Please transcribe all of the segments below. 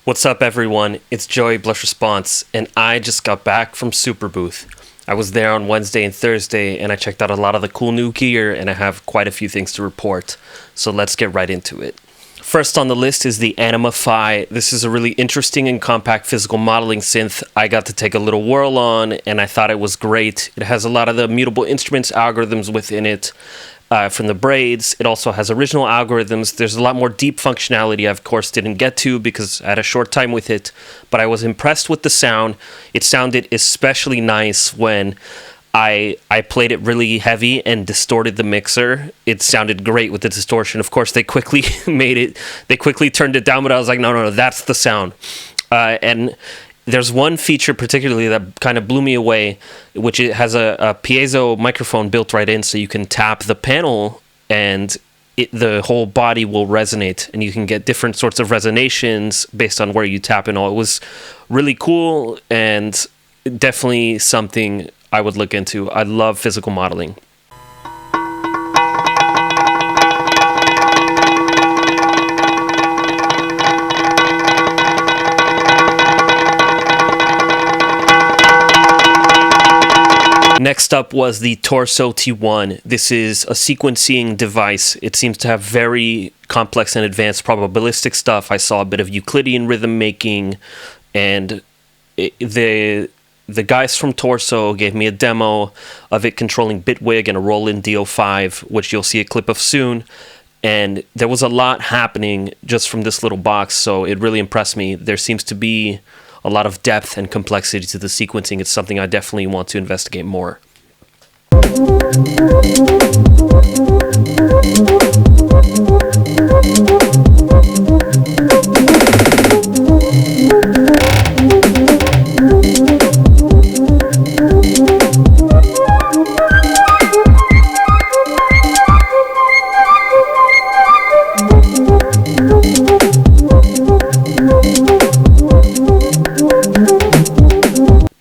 What's up, everyone? It's Joey Blush Response, and I just got back from Superbooth. I was there on Wednesday and Thursday, and I checked out a lot of the cool new gear, and I have quite a few things to report. So let's get right into it. First on the list is the Anima Phi. This is a really interesting and compact physical modeling synth I got to take a little whirl on, and I thought it was great. It has a lot of the mutable instruments algorithms within it. From the braids. It also has original algorithms. There's a lot more deep functionality I, of course, didn't get to because I had a short time with it, but I was impressed with the sound. It sounded especially nice when I played it really heavy and distorted the mixer. It sounded great with the distortion. Of course, they quickly turned it down, but I was like, no, that's the sound. And there's one feature particularly that kind of blew me away, which it has a piezo microphone built right in, so you can tap the panel and the whole body will resonate, and you can get different sorts of resonations based on where you tap and all. It was really cool and definitely something I would look into. I love physical modeling. Next up was the Torso T1. This is a sequencing device. It seems to have very complex and advanced probabilistic stuff. I saw a bit of Euclidean rhythm making, and the guys from Torso gave me a demo of it controlling Bitwig and a Roland DO5, which you'll see a clip of soon. And there was a lot happening just from this little box, so it really impressed me. There seems to be a lot of depth and complexity to the sequencing. It's something I definitely want to investigate more.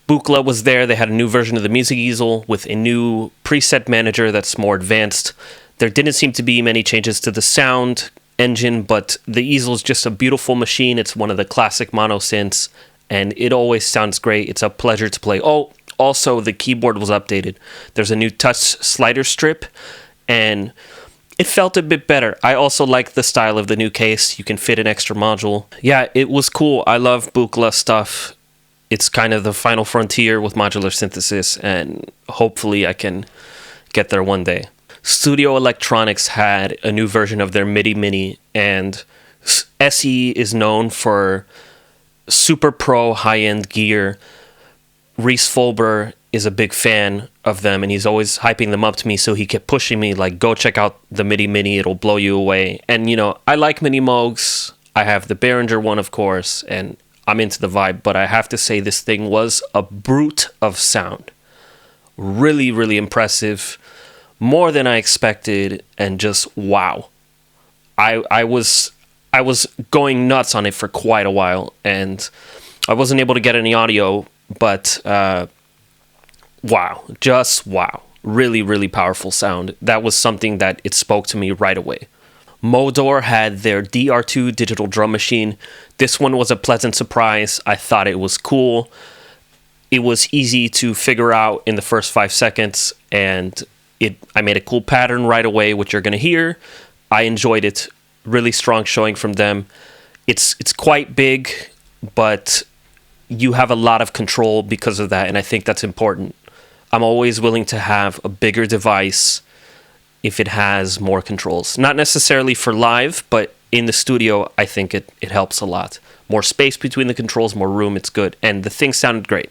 Buchla was there. They had a new version of the music easel with a new preset manager that's more advanced. There didn't seem to be many changes to the sound engine, but the easel is just a beautiful machine. It's one of the classic mono synths, and it always sounds great. It's a pleasure to play. Oh, also the keyboard was updated. There's a new touch slider strip, and it felt a bit better. I also like the style of the new case. You can fit an extra module. Yeah, it was cool. I love Buchla stuff. It's kind of the final frontier with modular synthesis, and hopefully I can get there one day. Studio Electronics had a new version of their MIDI Mini, and SE is known for super pro high-end gear. Reese Folber is a big fan of them, and he's always hyping them up to me, so he kept pushing me, like, go check out the MIDI Mini, it'll blow you away. And, you know, I like Mini Moogs. I have the Behringer one, of course, and I'm into the vibe, but I have to say this thing was a brute of sound. Really, really impressive. More than I expected, and just wow. I was going nuts on it for quite a while, and I wasn't able to get any audio, but wow. Just wow. Really, really powerful sound. That was something that it spoke to me right away. Modor had their DR2 digital drum machine. This one was a pleasant surprise. I thought it was cool. It was easy to figure out in the first 5 seconds, and I made a cool pattern right away, which you're going to hear. I enjoyed it. Really strong showing from them. It's quite big, but you have a lot of control because of that, and I think that's important. I'm always willing to have a bigger device if it has more controls. Not necessarily for live, but in the studio, I think it helps a lot. More space between the controls, more room, it's good. And the thing sounded great.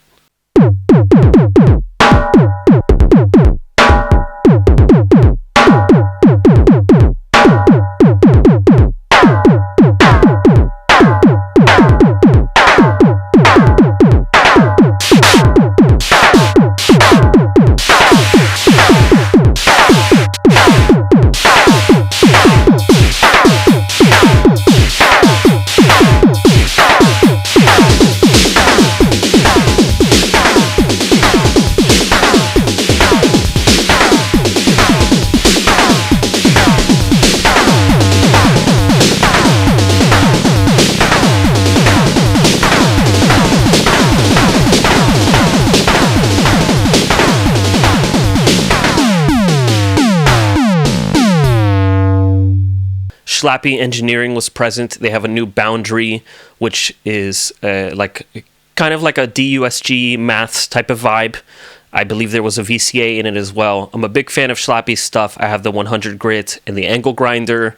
Schlappy engineering was present. They have a new boundary, which is kind of like a DUSG maths type of vibe. I believe there was a VCA in it as well. I'm a big fan of Schlappy's stuff. I have the 100 grit and the angle grinder,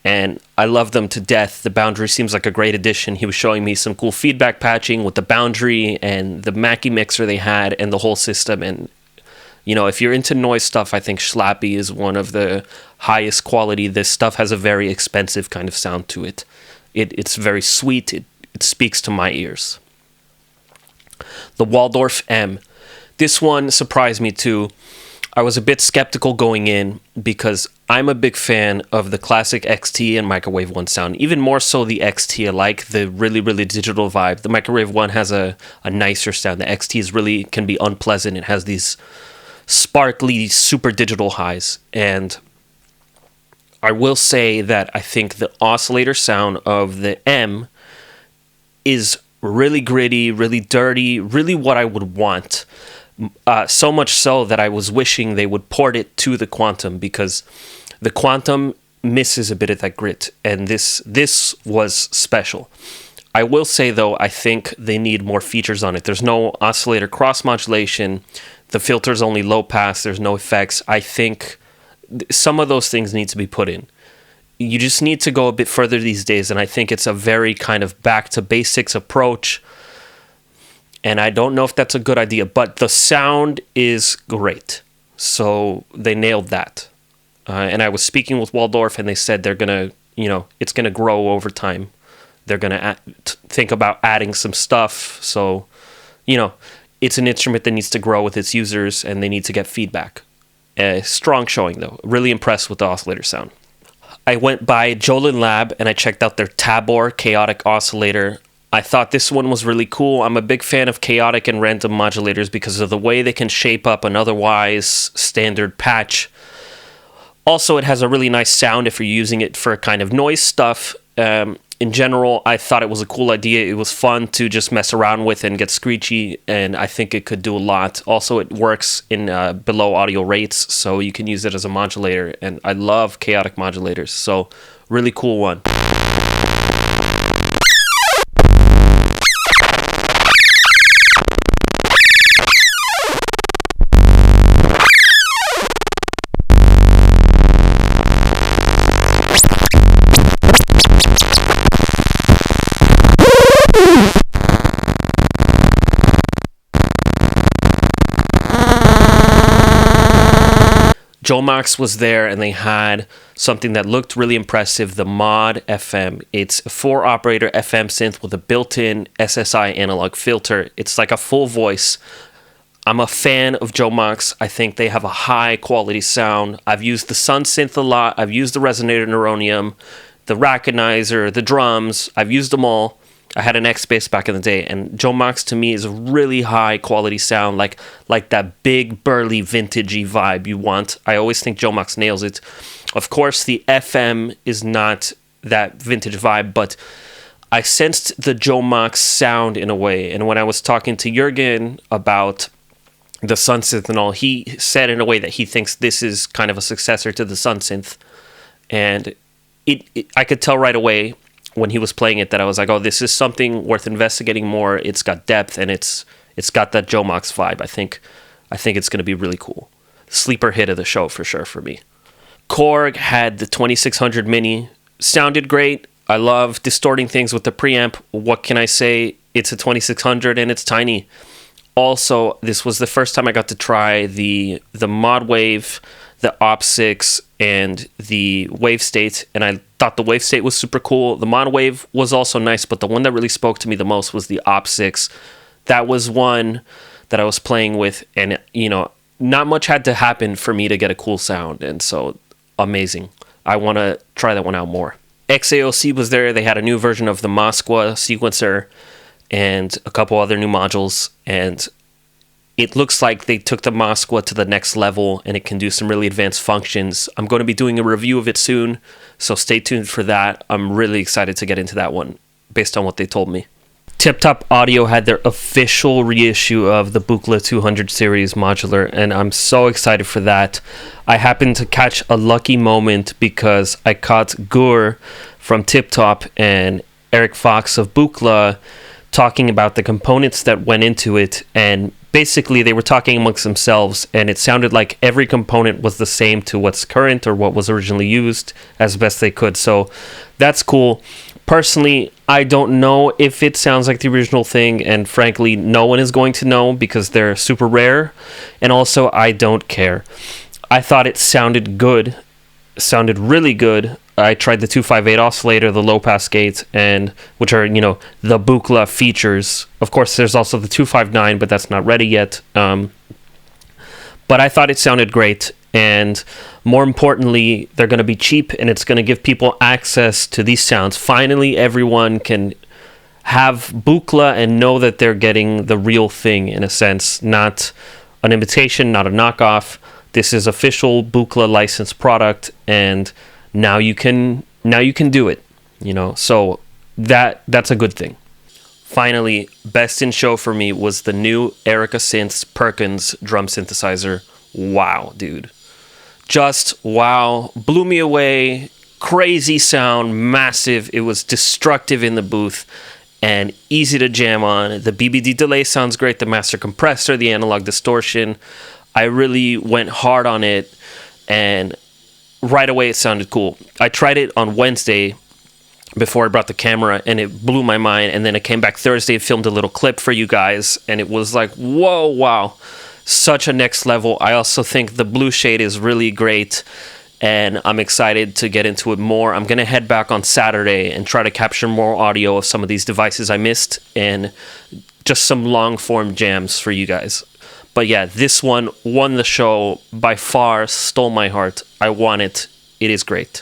and I love them to death. The boundary seems like a great addition. He was showing me some cool feedback patching with the boundary and the Mackie mixer they had and the whole system. And, you know, if you're into noise stuff, I think Schlappy is one of the highest quality. This stuff has a very expensive kind of sound to it. It's very sweet. It speaks to my ears. The Waldorf M. This one surprised me too. I was a bit skeptical going in because I'm a big fan of the classic XT and Microwave 1 sound. Even more so the XT. I like the really, really digital vibe. The Microwave 1 has a nicer sound. The XT can be unpleasant. It has these sparkly, super digital highs. And I will say that I think the oscillator sound of the M is really gritty, really dirty, really what I would want. So much so that I was wishing they would port it to the Quantum, because the Quantum misses a bit of that grit, and this was special. I will say, though, I think they need more features on it. There's no oscillator cross-modulation. The filter's only low pass. There's no effects. I think some of those things need to be put in. You just need to go a bit further these days, and I think it's a very kind of back-to-basics approach. And I don't know if that's a good idea, but the sound is great. So they nailed that. And I was speaking with Waldorf, and they said they're going to, it's going to grow over time. They're going to think about adding some stuff. So, it's an instrument that needs to grow with its users, and they need to get feedback. Strong showing, though. Really impressed with the oscillator sound. I went by Jolin Lab, and I checked out their Tabor chaotic oscillator. I thought this one was really cool. I'm a big fan of chaotic and random modulators because of the way they can shape up an otherwise standard patch. Also, it has a really nice sound if you're using it for kind of noise stuff. In general, I thought it was a cool idea. It was fun to just mess around with and get screechy, and I think it could do a lot. Also, it works in below audio rates, so you can use it as a modulator, and I love chaotic modulators, so really cool one. Jomax was there, and they had something that looked really impressive, the Mod FM. It's a 4-operator FM synth with a built-in SSI analog filter. It's like a full voice. I'm a fan of Jomax. I think they have a high-quality sound. I've used the Sun synth a lot. I've used the Resonator Neuronium, the Rackinizer, the drums. I've used them all. I had an X-Bass back in the day, and Jomax to me is a really high-quality sound, like that big, burly, vintagey vibe you want. I always think Jomax nails it. Of course, the FM is not that vintage vibe, but I sensed the Jomax sound in a way, and when I was talking to Jürgen about the Sun Synth and all, he said in a way that he thinks this is kind of a successor to the Sun Synth, and I could tell right away when he was playing it that I was like, oh, this is something worth investigating more. It's got depth, and it's got that Jomax vibe. I think it's going to be really cool. Sleeper hit of the show for sure for me. Korg had the 2600 Mini. Sounded great. I love distorting things with the preamp. What can I say? It's a 2600 and it's tiny. Also, this was the first time I got to try the Mod Wave, the Op6, and the Wave State, and I thought the Wave State was super cool. The Mod Wave was also nice, but the one that really spoke to me the most was the Op6. That was one that I was playing with, and not much had to happen for me to get a cool sound, and so amazing. I want to try that one out more. XAOC was there. They had a new version of the Moskwa sequencer and a couple other new modules, and it looks like they took the Moskwa to the next level, and it can do some really advanced functions. I'm going to be doing a review of it soon, so stay tuned for that. I'm really excited to get into that one, based on what they told me. Tip Top Audio had their official reissue of the Buchla 200 series modular, and I'm so excited for that. I happened to catch a lucky moment because I caught Gur from Tip Top and Eric Fox of Buchla talking about the components that went into it, and basically they were talking amongst themselves, and it sounded like every component was the same to what's current or what was originally used as best they could. So that's cool. Personally, I don't know if it sounds like the original thing, and frankly, no one is going to know because they're super rare, and also I don't care. I thought it sounded good, sounded really good. I tried the 258 oscillator, the low pass gate, and which are, the Buchla features. Of course, there's also the 259, but that's not ready yet. But I thought it sounded great. And more importantly, they're going to be cheap, and it's going to give people access to these sounds. Finally, everyone can have Buchla and know that they're getting the real thing, in a sense, not an imitation, not a knockoff. This is official Buchla licensed product, and now you can do it. So that's a good thing. Finally, best in show for me was the new Erica Synths Perkins drum synthesizer. Wow, dude. Just wow, blew me away. Crazy sound, massive. It was destructive in the booth and easy to jam on. The BBD delay sounds great. The master compressor, the analog distortion. I really went hard on it, and right away it sounded cool. I tried it on Wednesday before I brought the camera, and it blew my mind. And then I came back Thursday, filmed a little clip for you guys, and it was like, whoa, wow. Such a next level. I also think the blue shade is really great, and I'm excited to get into it more. I'm going to head back on Saturday and try to capture more audio of some of these devices I missed, and just some long form jams for you guys. But yeah, this one won the show by far, stole my heart. I want it. It is great.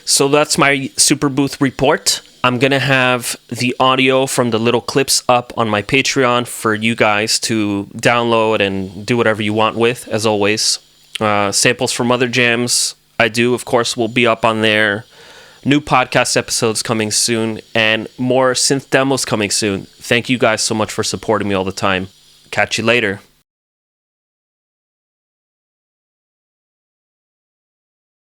So that's my Superbooth report. I'm going to have the audio from the little clips up on my Patreon for you guys to download and do whatever you want with, as always. Samples from other jams I do, of course, will be up on there. New podcast episodes coming soon, and more synth demos coming soon. Thank you guys so much for supporting me all the time. Catch you later.